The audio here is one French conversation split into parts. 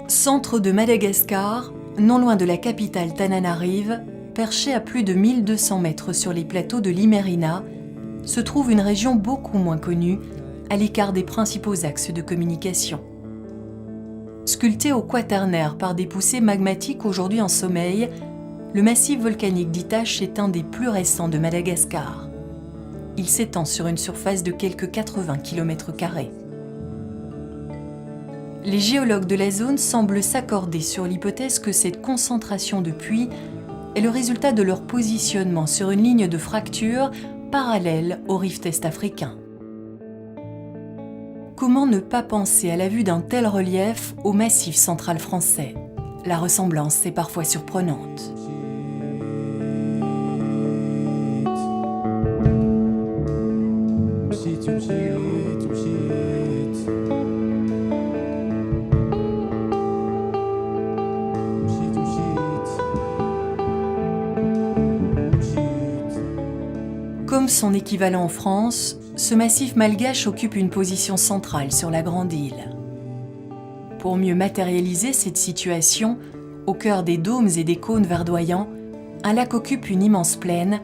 Centre de Madagascar, non loin de la capitale Tananarive, perché à plus de 1200 mètres sur les plateaux de l'Imerina, se trouve une région beaucoup moins connue, à l'écart des principaux axes de communication. Sculpté au quaternaire par des poussées magmatiques aujourd'hui en sommeil, le massif volcanique d'Itache est un des plus récents de Madagascar. Il s'étend sur une surface de quelques 80 km². Les géologues de la zone semblent s'accorder sur l'hypothèse que cette concentration de puits est le résultat de leur positionnement sur une ligne de fracture parallèle au rift est africain. Comment ne pas penser à la vue d'un tel relief au Massif central français? La ressemblance est parfois surprenante. Comme son équivalent en France, ce massif malgache occupe une position centrale sur la grande île. Pour mieux matérialiser cette situation, au cœur des dômes et des cônes verdoyants, un lac occupe une immense plaine,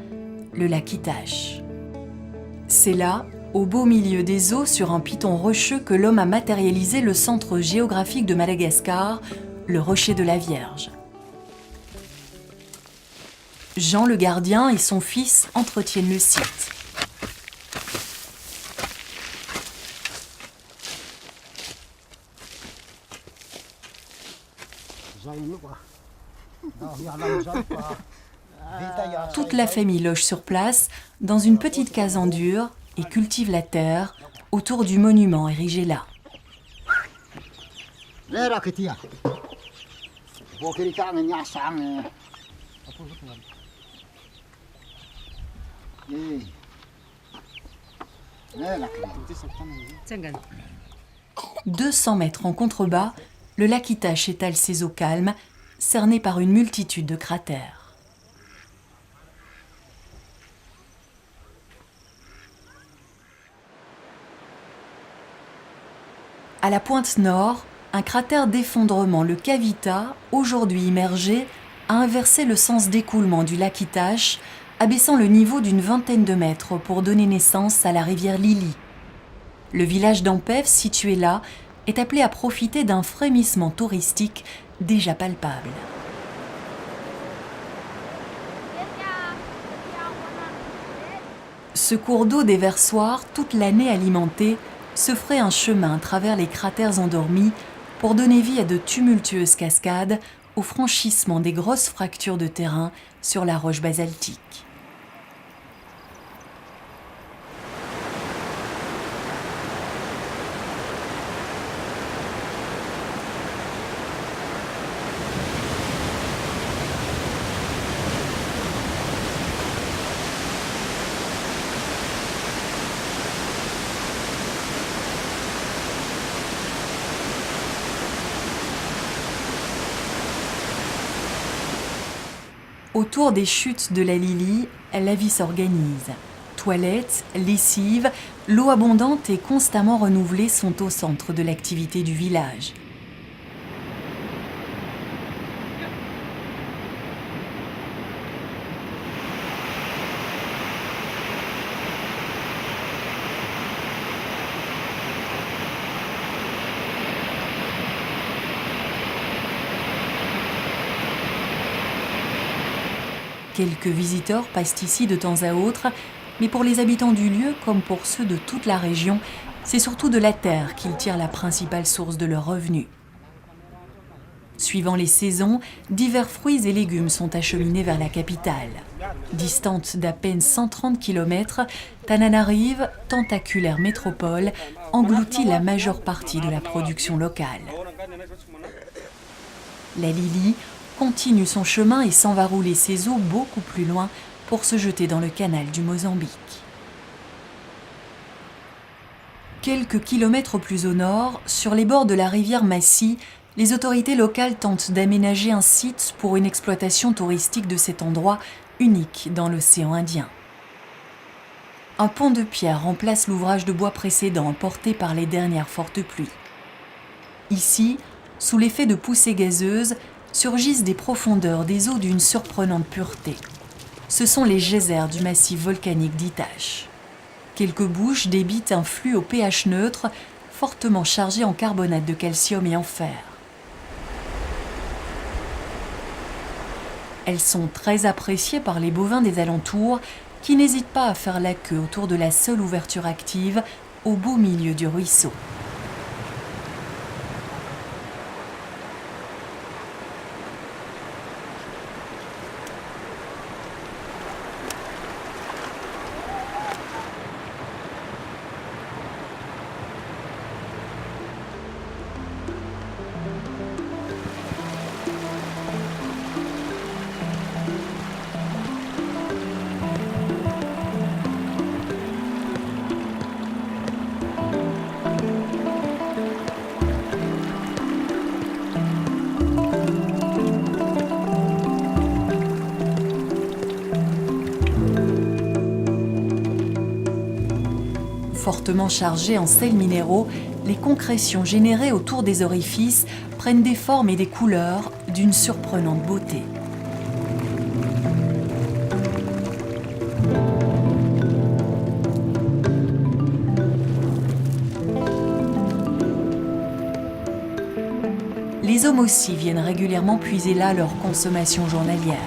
le lac Itache. C'est là, au beau milieu des eaux, sur un piton rocheux, que l'homme a matérialisé le centre géographique de Madagascar, le Rocher de la Vierge. Jean le gardien et son fils entretiennent le site. Toute la famille loge sur place, dans une petite case en dur, et cultive la terre autour du monument érigé là. « 200 mètres en contrebas, le lac Itache étale ses eaux calmes, cerné par une multitude de cratères. À la pointe nord, un cratère d'effondrement, le Kavita, aujourd'hui immergé, a inversé le sens d'écoulement du lac Itache, abaissant le niveau d'une vingtaine de mètres pour donner naissance à la rivière Lili. Le village d'Ampef, situé là, est appelé à profiter d'un frémissement touristique déjà palpable. Ce cours d'eau déversoir, toute l'année alimenté, se ferait un chemin à travers les cratères endormis pour donner vie à de tumultueuses cascades au franchissement des grosses fractures de terrain sur la roche basaltique. Autour des chutes de la Lili, la vie s'organise. Toilettes, lessive, l'eau abondante et constamment renouvelée sont au centre de l'activité du village. Quelques visiteurs passent ici de temps à autre, mais pour les habitants du lieu, comme pour ceux de toute la région, c'est surtout de la terre qu'ils tirent la principale source de leurs revenus. Suivant les saisons, divers fruits et légumes sont acheminés vers la capitale. Distante d'à peine 130 km, Tananarive, tentaculaire métropole, engloutit la majeure partie de la production locale. La Lili continue son chemin et s'en va rouler ses eaux beaucoup plus loin pour se jeter dans le canal du Mozambique. Quelques kilomètres plus au nord, sur les bords de la rivière Massi, les autorités locales tentent d'aménager un site pour une exploitation touristique de cet endroit unique dans l'océan Indien. Un pont de pierre remplace l'ouvrage de bois précédent porté par les dernières fortes pluies. Ici, Sous l'effet de poussées gazeuses, surgissent des profondeurs des eaux d'une surprenante pureté. Ce sont les geysers du massif volcanique d'Itache. Quelques bouches débitent un flux au pH neutre, fortement chargé en carbonate de calcium et en fer. Elles sont très appréciées par les bovins des alentours qui n'hésitent pas à faire la queue autour de la seule ouverture active au beau milieu du ruisseau. Fortement chargées en sels minéraux, les concrétions générées autour des orifices prennent des formes et des couleurs d'une surprenante beauté. Les hommes aussi viennent régulièrement puiser là leur consommation journalière.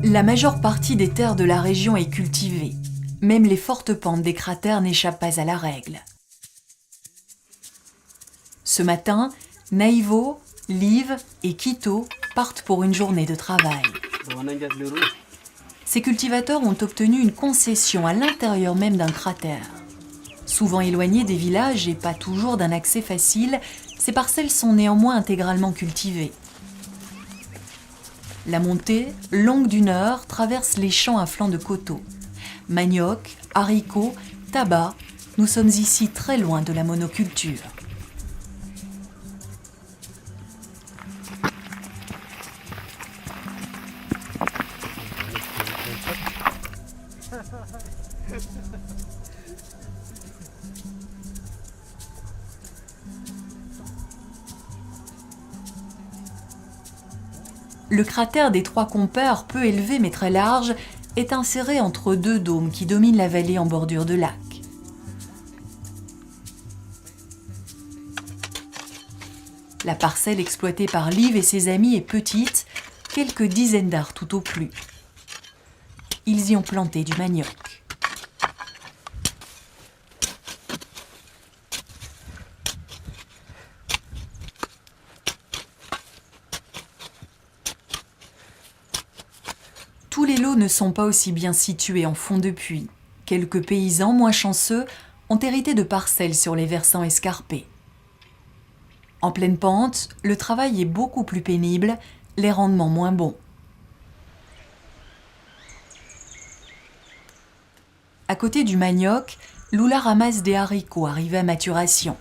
La majeure partie des terres de la région est cultivée. Même les fortes pentes des cratères n'échappent pas à la règle. Ce matin, Naivo, Liv et Quito partent pour une journée de travail. Ces cultivateurs ont obtenu une concession à l'intérieur même d'un cratère. Souvent éloignées des villages et pas toujours d'un accès facile, ces parcelles sont néanmoins intégralement cultivées. La montée, longue d'1 heure, traverse les champs à flanc de coteaux. Manioc, haricots, tabac, nous sommes ici très loin de la monoculture. Le cratère des Trois Compères, peu élevé mais très large, est inséré entre 2 dômes qui dominent la vallée en bordure de lac. La parcelle exploitée par Liv et ses amis est petite, quelques dizaines d'arts tout au plus. Ils y ont planté du manioc. Tous les lots ne sont pas aussi bien situés en fond de puits. Quelques paysans moins chanceux ont hérité de parcelles sur les versants escarpés. En pleine pente, le travail est beaucoup plus pénible, les rendements moins bons. À côté du manioc, Lula ramasse des haricots arrivés à maturation.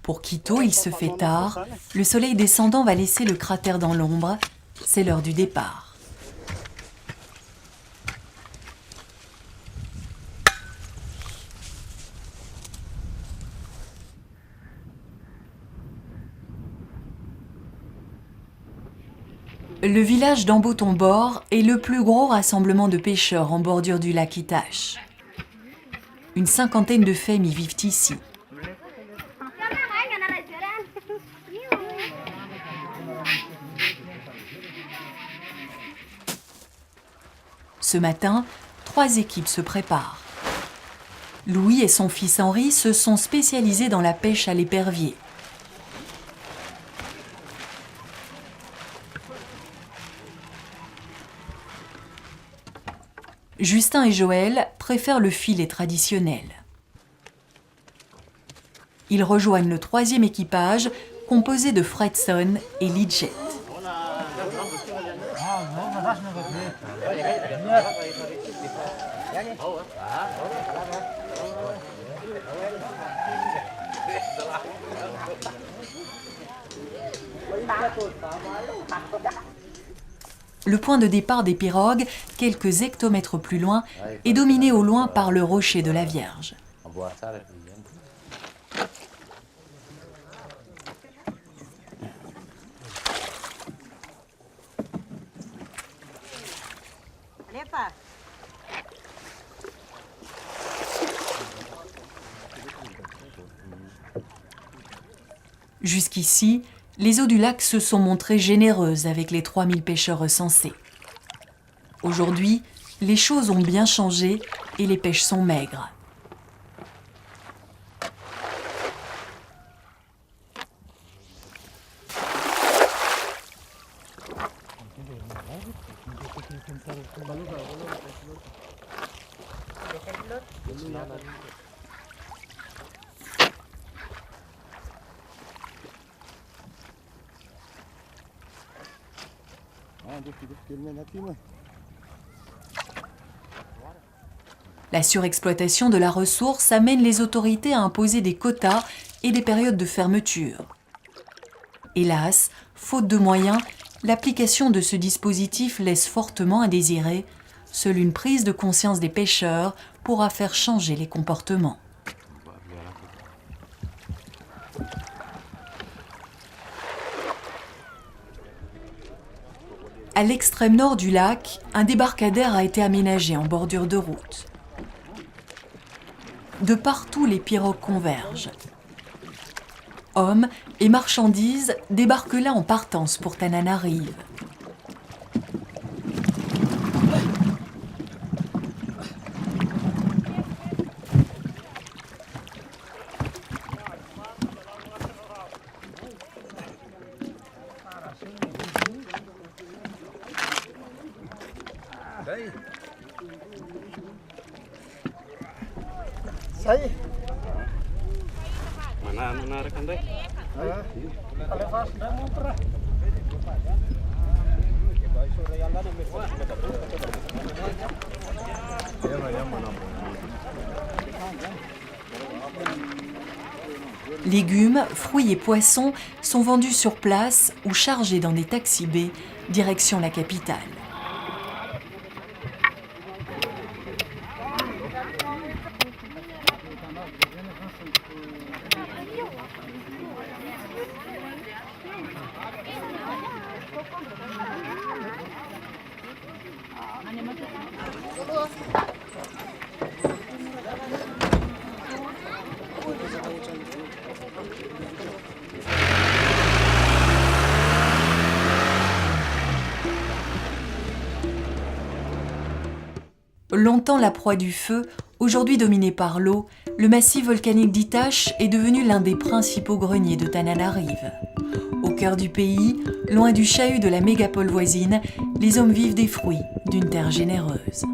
Pour Quito, il se fait tard. Le soleil descendant va laisser le cratère dans l'ombre. C'est l'heure du départ. Le village d'Ambotombor est le plus gros rassemblement de pêcheurs en bordure du lac Itache. Une cinquantaine de familles vivent ici. Ce matin, 3 équipes se préparent. Louis et son fils Henri se sont spécialisés dans la pêche à l'épervier. Justin et Joël préfèrent le filet traditionnel. Ils rejoignent le 3e équipage, composé de Fredson et Lidjet. Le point de départ des pirogues, quelques hectomètres plus loin, est dominé au loin par le rocher de la Vierge. Jusqu'ici, les eaux du lac se sont montrées généreuses avec les 3000 pêcheurs recensés. Aujourd'hui, les choses ont bien changé et les pêches sont maigres. La surexploitation de la ressource amène les autorités à imposer des quotas et des périodes de fermeture. Hélas, faute de moyens, l'application de ce dispositif laisse fortement à désirer. Seule une prise de conscience des pêcheurs pourra faire changer les comportements. À l'extrême nord du lac, un débarcadère a été aménagé en bordure de route. De partout, les pirogues convergent. Hommes et marchandises débarquent là en partance pour Tananarive. Légumes, fruits et poissons sont vendus sur place ou chargés dans des taxis B, direction la capitale. Longtemps la proie du feu, aujourd'hui dominé par l'eau, le massif volcanique d'Itache est devenu l'un des principaux greniers de Tananarive. Au cœur du pays, loin du chahut de la mégapole voisine, les hommes vivent des fruits d'une terre généreuse.